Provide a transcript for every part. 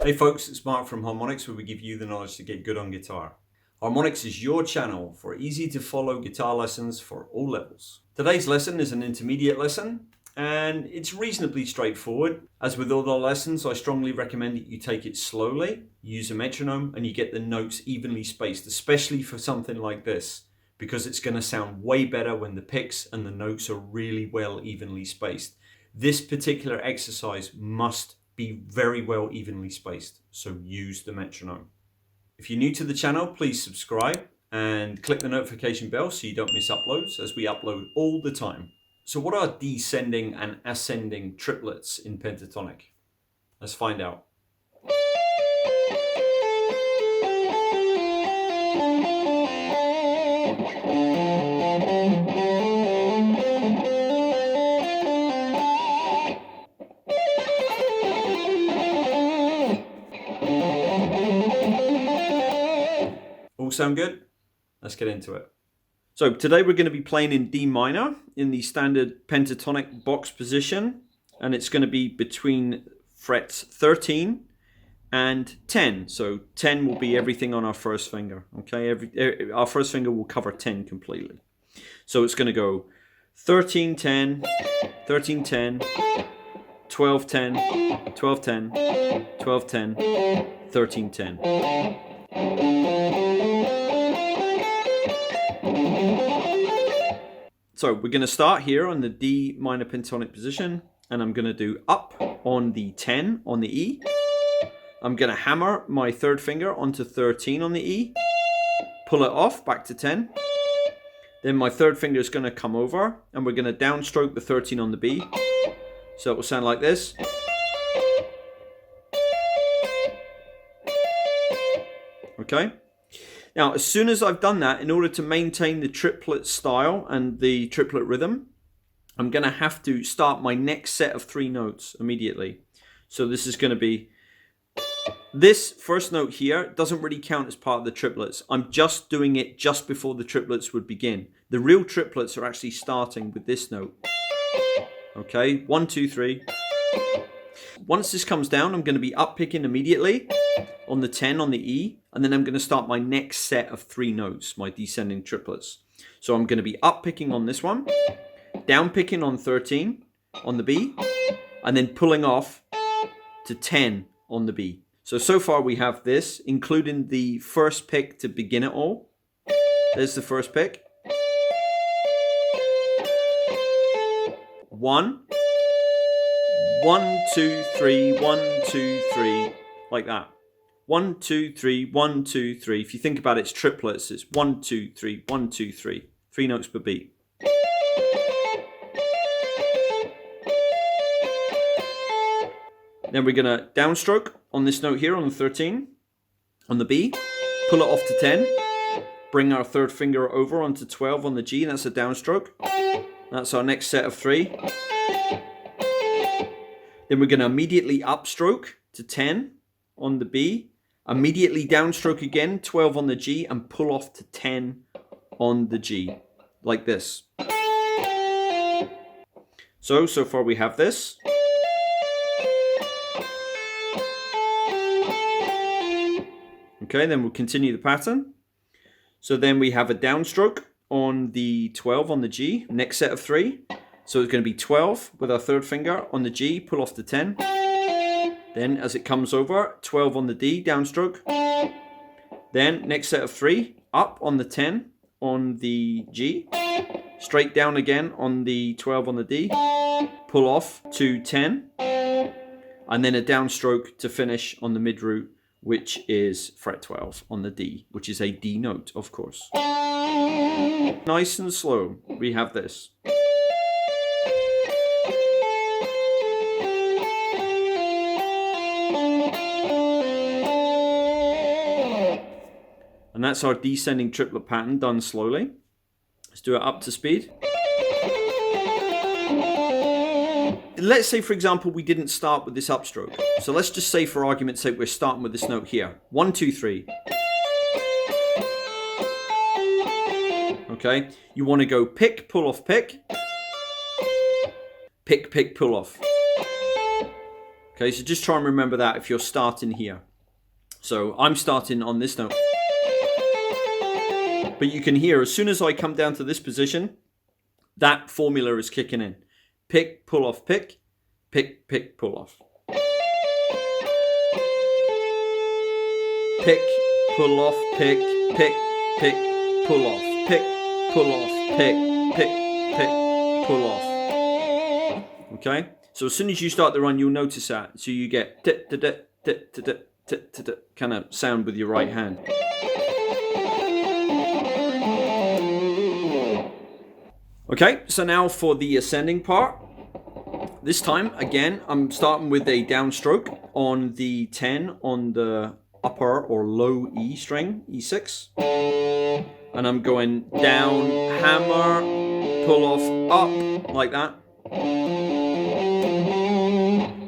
Hey folks, it's Mark from Harmonix, where we give you the knowledge to get good on guitar. Harmonix is your channel for easy to follow guitar lessons for all levels. Today's lesson is an intermediate lesson, and it's reasonably straightforward. As with all the lessons, I strongly recommend that you take it slowly, use a metronome, and you get the notes evenly spaced, especially for something like this, because it's going to sound way better when the picks and the notes are really well evenly spaced. This particular exercise must be very well evenly spaced, so use the metronome. If you're new to the channel, please subscribe and click the notification bell so you don't miss uploads, as we upload all the time. So what are descending and ascending triplets in pentatonic? Let's find out. All sound good? Let's get into it. So today we're going to be playing in D minor in the standard pentatonic box position, and it's going to be between frets 13 and 10. So 10 will be everything on our first finger. Okay, our first finger will cover 10 completely. So it's going to go 13 10, 13 10, 12 10, 12 10, 12 10, 13 10. So we're going to start here on the D minor pentatonic position, and I'm going to do up on the 10 on the E. I'm going to hammer my third finger onto 13 on the E, pull it off back to 10. Then my third finger is going to come over, and we're going to downstroke the 13 on the B. So it will sound like this. Okay. Now, as soon as I've done that, in order to maintain the triplet style and the triplet rhythm, I'm going to have to start my next set of 3 notes immediately. So this is going to be, this first note here doesn't really count as part of the triplets. I'm just doing it just before the triplets would begin. The real triplets are actually starting with this note. Okay, 1, 2, 3. Once this comes down, I'm going to be up picking immediately on the 10 on the E, and then I'm going to start my next set of 3 notes, my descending triplets. So I'm going to be up picking on this one, down picking on 13 on the B, and then pulling off to 10 on the B. So far we have this, including the first pick to begin it all. There's the first pick. 1, 1, 2, 3, 1, 2, 3, like that. 1, 2, 3, 1, 2, 3. If you think about it, it's triplets. It's 1, 2, 3, 1, 2, 3. 3 notes per beat. Then we're going to downstroke on this note here on the 13, on the B, pull it off to 10, bring our third finger over onto 12 on the G, and that's a downstroke. That's our next set of 3. Then we're going to immediately upstroke to 10 on the B, immediately downstroke again, 12 on the G, and pull off to 10 on the G, like this. So far we have this. Okay, then we'll continue the pattern. So then we have a downstroke on the 12 on the G, next set of 3. So it's going to be 12 with our third finger on the G, pull off to 10. Then as it comes over, 12 on the D, downstroke. Then next set of 3, up on the 10 on the G, straight down again on the 12 on the D, pull off to 10, and then a downstroke to finish on the mid root, which is fret 12 on the D, which is a D note, of course. Nice and slow, we have this. And that's our descending triplet pattern done slowly. Let's do it up to speed. Let's say, for example, we didn't start with this upstroke. So let's just say, for argument's sake, we're starting with this note here. 1, 2, 3. Okay, you want to go pick, pull off, pick. Pick, pick, pull off. Okay, so just try and remember that if you're starting here. So I'm starting on this note. But you can hear, as soon as I come down to this position, that formula is kicking in. Pick, pull off, pick, pick, pick, pull off. Pick, pull off, pick, pick, pick, pull off, pick, pull off, pick, pick, pick, pull off. Okay? So as soon as you start the run, you'll notice that. So you get kind of sound with your right hand. Okay, so now for the ascending part. This time, again, I'm starting with a downstroke on the 10 on the upper or low E string, E6. And I'm going down, hammer, pull off, up, like that.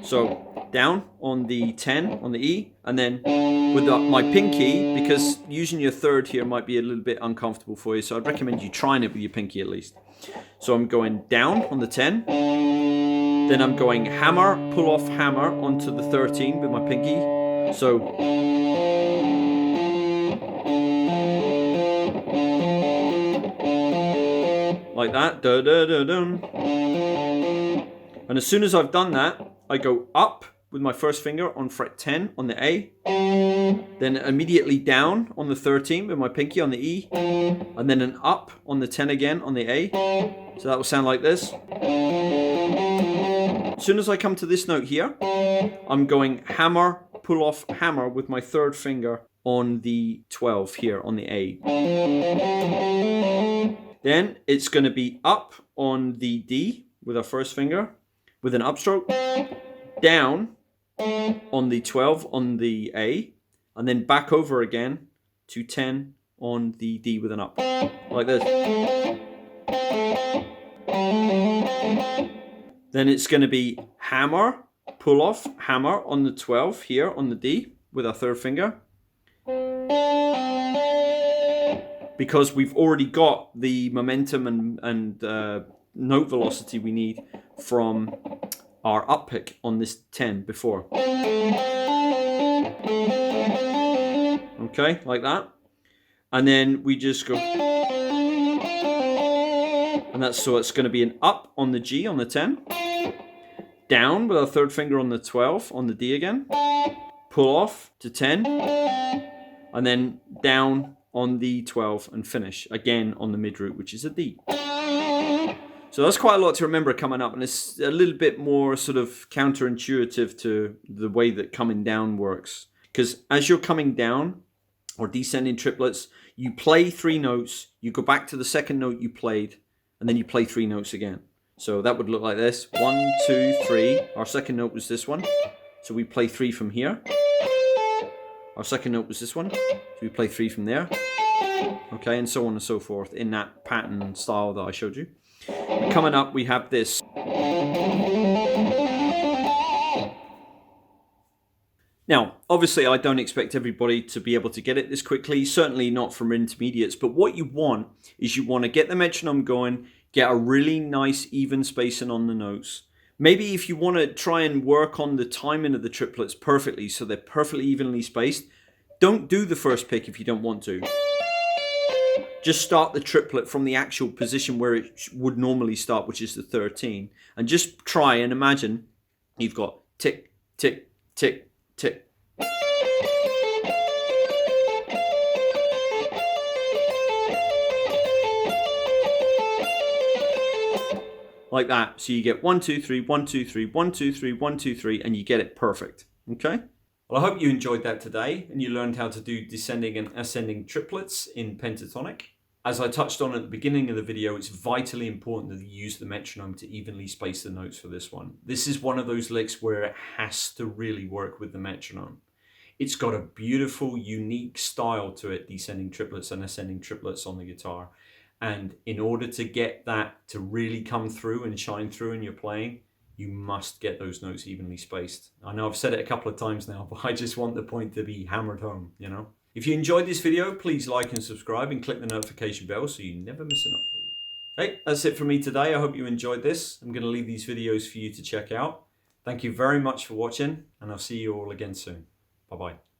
So down on the 10 on the E, and then with my pinky, because using your third here might be a little bit uncomfortable for you, so I'd recommend you trying it with your pinky at least. So I'm going down on the 10, then I'm going hammer, pull off hammer onto the 13 with my pinky. So like that, da da da dum. And as soon as I've done that, I go up with my first finger on fret 10 on the A, then immediately down on the 13 with my pinky on the E, and then an up on the 10 again on the A. So that will sound like this. As soon as I come to this note here, I'm going hammer, pull off hammer with my third finger on the 12 here on the A. Then it's going to be up on the D with our first finger with an upstroke, down on the 12 on the A, and then back over again to 10 on the D with an up, like this. Then it's going to be hammer, pull off, hammer on the 12 here on the D with our third finger. Because we've already got the momentum and note velocity we need from our up pick on this 10 before. Okay, like that. And then we just go. And that's so it's going to be an up on the G on the 10. Down with our third finger on the 12 on the D again. Pull off to 10. And then down on the 12 and finish again on the mid root, which is a D. So that's quite a lot to remember coming up, and it's a little bit more sort of counterintuitive to the way that coming down works. Because as you're coming down or descending triplets, you play 3 notes, you go back to the second note you played, and then you play 3 notes again. So that would look like this. 1, 2, 3. Our second note was this one. So we play 3 from here. Our second note was this one. So we play 3 from there. Okay, and so on and so forth in that pattern style that I showed you. Coming up, we have this. Now, obviously, I don't expect everybody to be able to get it this quickly, certainly not from intermediates, but what you want is you want to get the metronome going, get a really nice even spacing on the notes. Maybe if you want to try and work on the timing of the triplets perfectly, so they're perfectly evenly spaced, don't do the first pick if you don't want to. Just start the triplet from the actual position where it would normally start, which is the 13. And just try and imagine you've got tick, tick, tick, tick. Like that. So you get 1, 2, 3, 1, 2, 3, 1, 2, 3, 1, 2, 3, and you get it perfect. Okay? Well, I hope you enjoyed that today and you learned how to do descending and ascending triplets in pentatonic. As I touched on at the beginning of the video, it's vitally important that you use the metronome to evenly space the notes for this one. This is one of those licks where it has to really work with the metronome. It's got a beautiful, unique style to it, descending triplets and ascending triplets on the guitar. And in order to get that to really come through and shine through in your playing, you must get those notes evenly spaced. I know I've said it a couple of times now, but I just want the point to be hammered home, you know? If you enjoyed this video, please like and subscribe and click the notification bell so you never miss an upload. Hey, that's it for me today. I hope you enjoyed this. I'm going to leave these videos for you to check out. Thank you very much for watching, and I'll see you all again soon. Bye-bye.